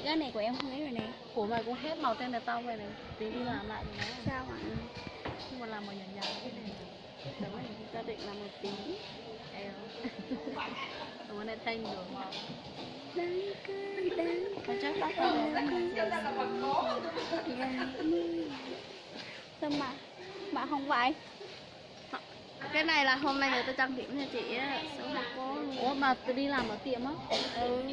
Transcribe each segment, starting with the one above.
cái này của em không lấy rồi nè. Của mày cũng hết màu trên này tao vậy này. Tí đi làm lại rồi nó. Sao ạ? Nhưng mà làm màu nhàn nhạt cái này. Đúng rồi, ta định làm một tí. Eo. Cái này thanh được mà. Con chắc bắt đầu sao mà không vậy? Cái này là hôm nay người ta trang điểm cho chị á. Ủa mà tôi đi làm ở tiệm á? Ừ.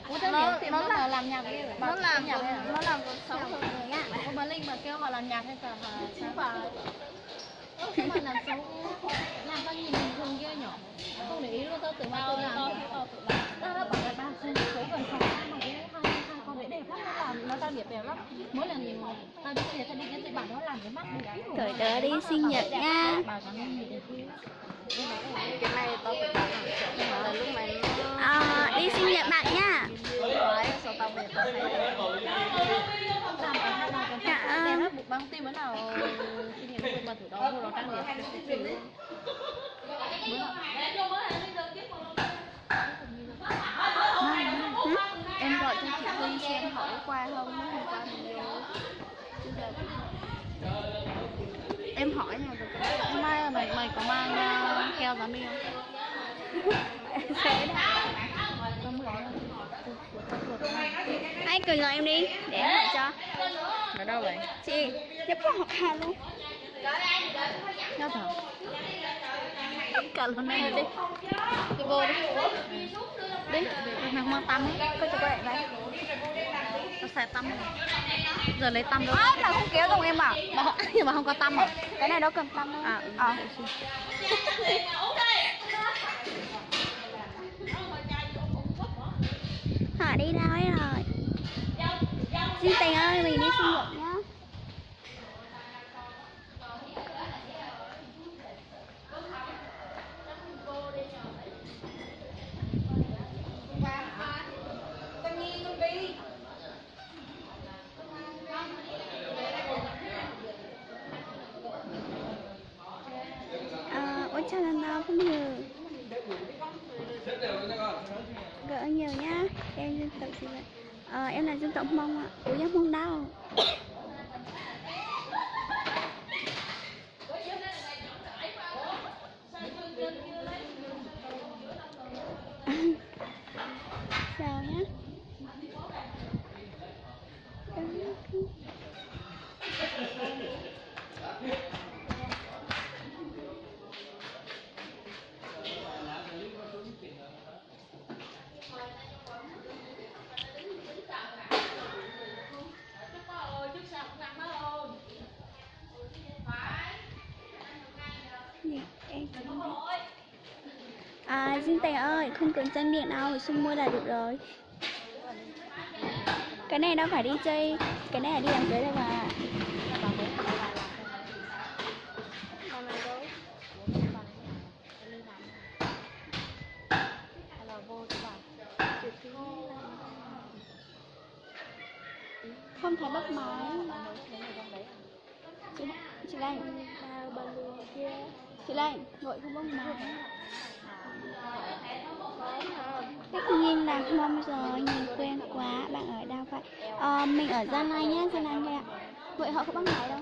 Ủa trang điểm tiệm nó là làm nhạc đi. Nó làm cuộc sống thường người á. Ủa bà Linh mà kêu họ làm nhạc hay là sao bà? Sao mà làm xấu? Làm tao nhìn mình thường kia nhỏ. Không để ý luôn, tao tưởng bao làm. Tao đã bảo là ba không số gần phòng mà cái hai con đấy đẹp lắm, nó trang điểm đẹp lắm. Mỗi lần nhìn tao đi cái tao đi cái bạn nó làm cái mắt đẹp. Tuổi đỡ đi sinh nhật nha. Bảo nó nhìn đẹp đi. Cái này tao tự làm nhưng mà là lúc này đi sinh nhật bạn nha. sao tao về tao thấy đẹp lắm, buộc băng tim bữa nào sinh nhật của mà thử đó mua nó trang điểm Em gọi cho chị Huy xem hỏi qua không, nếu không qua thì vô. Em hỏi nha, được không? Mai mày có mang keo dán mi không? sẽ đã. Anh cười gọi em đi để em hỏi cho. Ở đâu vậy? Chị nhập vào học hà luôn. Nhớ thở. Cả lần này đi. Đi vô đi. Đi, mày mang tăm ấy. Cô cho cô lại đây. Tao xài tăm rồi. Giờ lấy tăm đâu. Là không kéo đồng em à? Nhưng mà không có tăm à? Cái này đâu cần tăm đâu. Họ đi đâu ấy rồi? Xin Tình ơi, mình đi sinh nhật nhá. Ôi chào lần nào không nhiều. Gỡ nhiều nhá. Em dân tộc gì vậy? Em là dân tộc Mông ạ. Ủa dân Mông đâu? Chào nhá. Xin Tình ơi, không cần trang điện đâu, xung môi là được rồi. Cái này đâu phải đi chơi, cái này là đi làm cưới đây mà. Không thấy bắt máy. Chị Lan, chị Lan, gọi không bắt máy. Tất nhiên là Mông rồi, nhìn quen quá. Bạn ở đâu vậy? Mình ở Gia Lai nhá, Gia Lai đây ạ. Vậy họ không bắt máy đâu.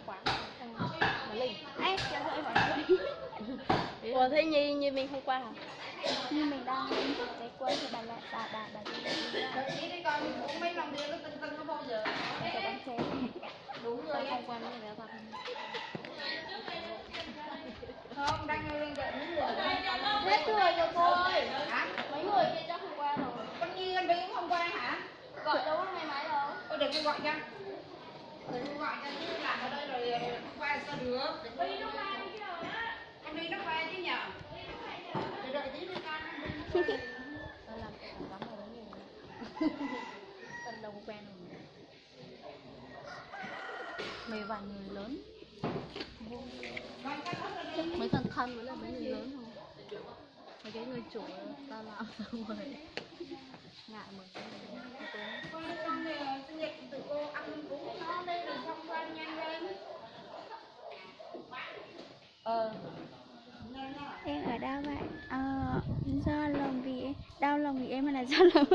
Ê, cho em hỏi. Ủa thế như mình không qua hả? Như mình đang đi cái quên thì bà lại bà đi đi con uống mấy lòng bia nó tinh nó bao giờ. Đúng rồi, không qua nữa là tao không đang lên đợi những người hết người rồi cô ơi. Hả? Mấy người kia chắc không qua rồi. Con Nhi con Vy cũng không qua hả? Gọi đâu có nghe máy đâu. Thôi để cô gọi cho. Để cô gọi cho chứ làm ở đây rồi không qua sao được. Vy nó qua chứ rồi á. Con Vy nó qua chứ nhở? Để đợi tí đi con. tao làm cái lắm rồi nhiều. Tao đâu có quen rồi. Mấy vài người lớn. Mấy thằng thân với là mấy người lớn không? Mấy cái người chủ tao làm xong rồi ngại mừng con này sinh nhật tụi cô ăn cũng nó đây rồi xong qua nhanh lên. Em ở đâu vậy? Do lòng vì đau lòng vì em hay là do lòng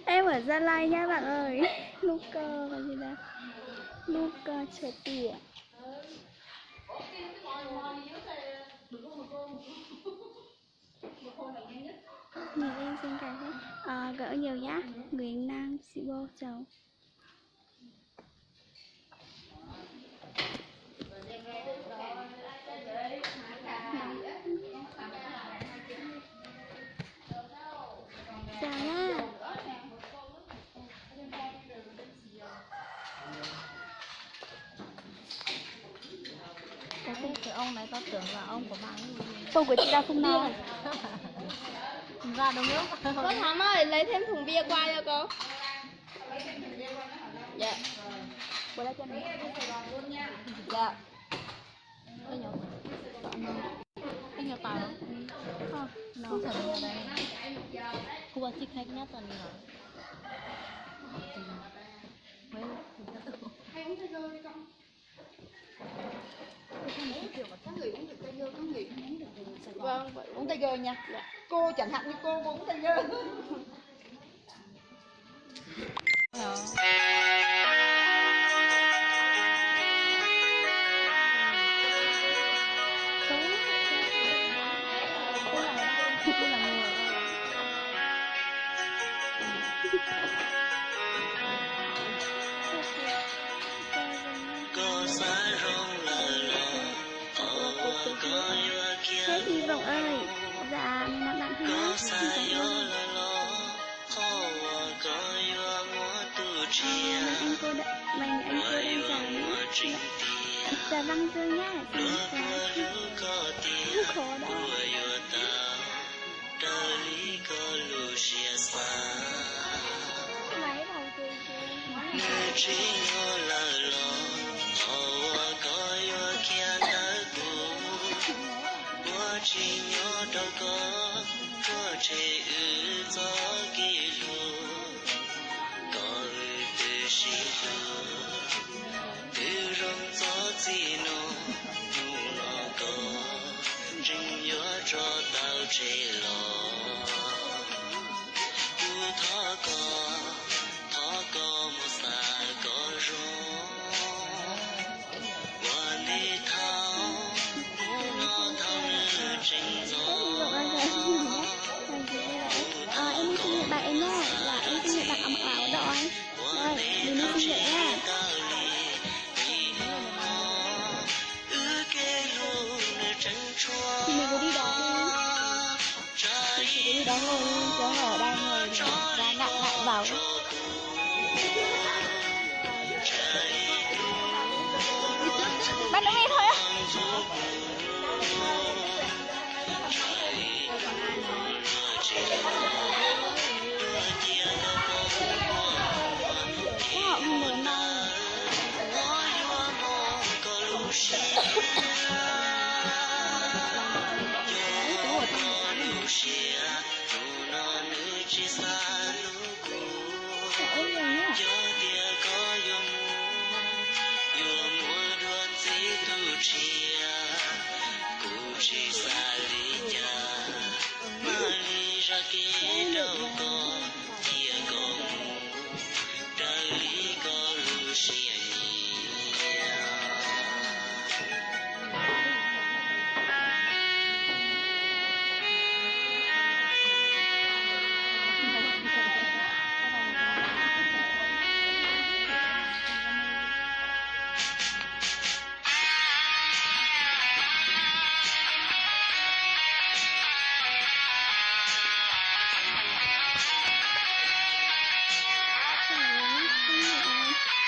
Em ở Gia Lai nha bạn ơi. Luca là gì đây? Luca chờ tỉa. Người em xin cảm ơn. Gỡ nhiều nhá. Nguyễn Nam Sibo chào. Chào nhá. Cái ông này tao tưởng là ông của bạn ấy. Không của chị ra không nói. Ra đúng không? Cô Thắm ơi, lấy thêm thùng bia qua cho cô. Dạ. Cô lấy cho em. Dạ. Anh nhiều tài không? Không. Không phải là đây. Cô bảo thích khách nhất là nào? Mấy Hay uống tay dơ đi con. Có người uống được tay dơ, có người không uống được. Vâng, uống tay dơ nha. Dạ. Cô chẳng hạn như cô uống tay dơ. Thế thì Vọng ơi. Dạ, mình làm bạn thôi nhá. Xin cảm ơn. Anh cô anh cô đang chào nhé. Chào Văn Dương nhá. Không khó đâu. Máy đầu tiên chỉ nhớ đâu có thể ư gió kỳ lù có từ sĩ lù từ rong gió gì nó có trình nhớ cho tao chế lo u thọ có một xa có rong qua đi thao nó thao như trình gió em đi sinh nhật bạn em nhá. Là em sinh nhật bạn mặc áo đỏ anh. Rồi, mình đi sinh nhật nhá. Thì mình có đi đón đi. Chị có đi đón ngồi chỗ ở đây ngồi ra nặng vào. Bạn đúng em thôi á. Họ không muốn đâu.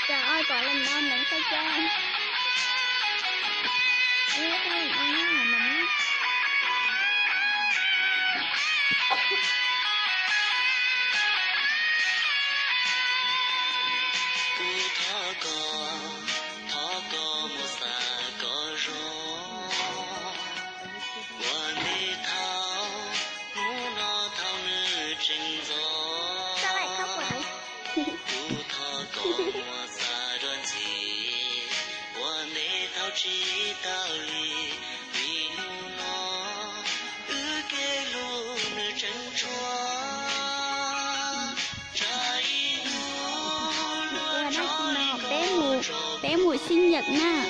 Trời ơi, có lần nào nắng sao cho anh. Em có lần nào nhá, là nắng. Thọ có một xa có rong qua đi thao nó thao như trình gió. Sao lại khóc vậy? Thọ có một xa đoan gì qua đi thao chỉ tao lì vì nó ư kê luôn chân chúa trái bé mùi sinh nhật nha.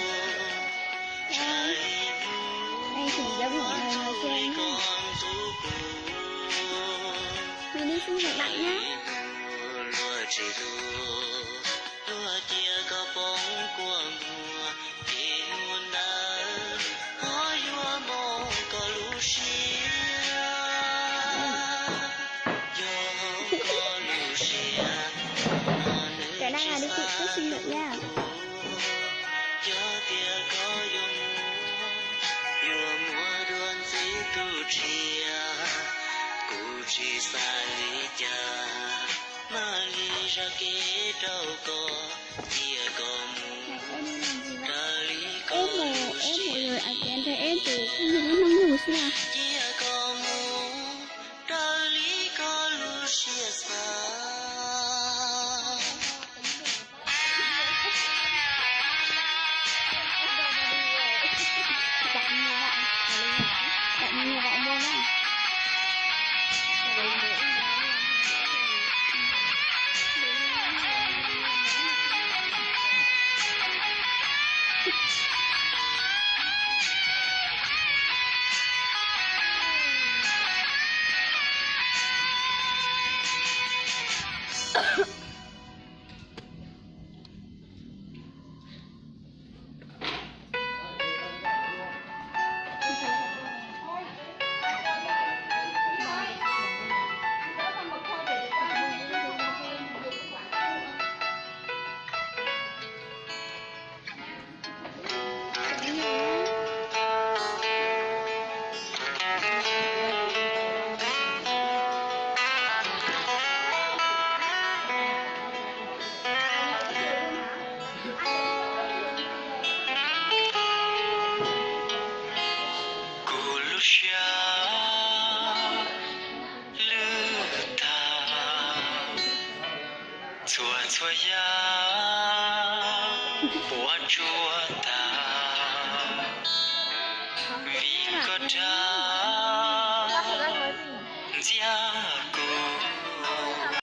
Đây thì giống mọi người ngồi xem nha. Mình đi sinh nhật bạn nhá. Cái này là đi chụp cái sinh nhật nha. Em mọi người à kèn thấy em từ những năm ngủ xưa. Bạn như vậy luôn á. Vì có cha